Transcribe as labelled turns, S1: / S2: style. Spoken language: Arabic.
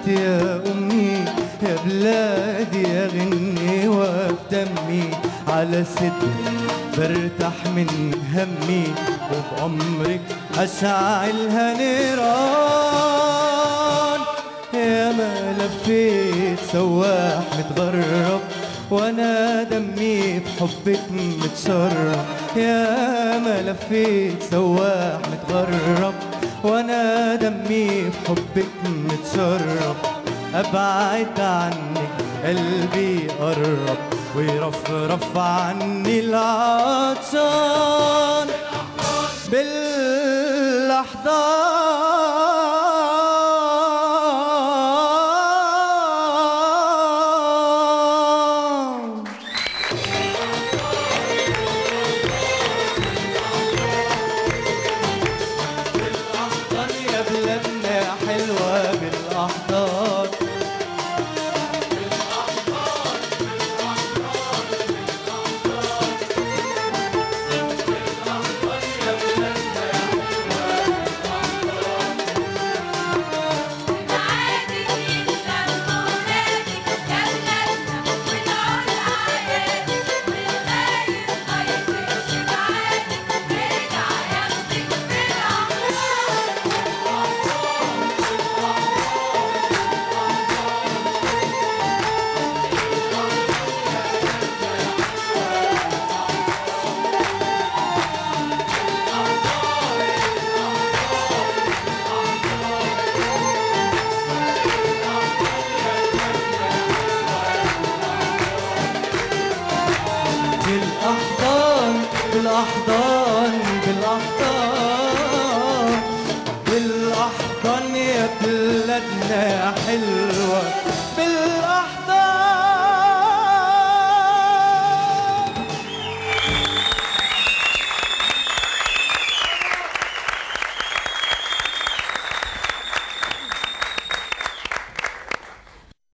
S1: انت يا امي يا بلادي اغني وفي دمي على صدرك برتاح من همي وبعمرك اشعلها نيران. يا ما لفيت سواح متغرب وانا دمي بحبك متشرب. يا ما لفيت سواح متغرب وانا دمي بحبك متشرب. ابعد عنك قلبي قرب ويرفرف عني العطشان بالاحضان. حلوة بالأحضان بالأحضان بالأحضان بالأحضان يا بلادنا حلوة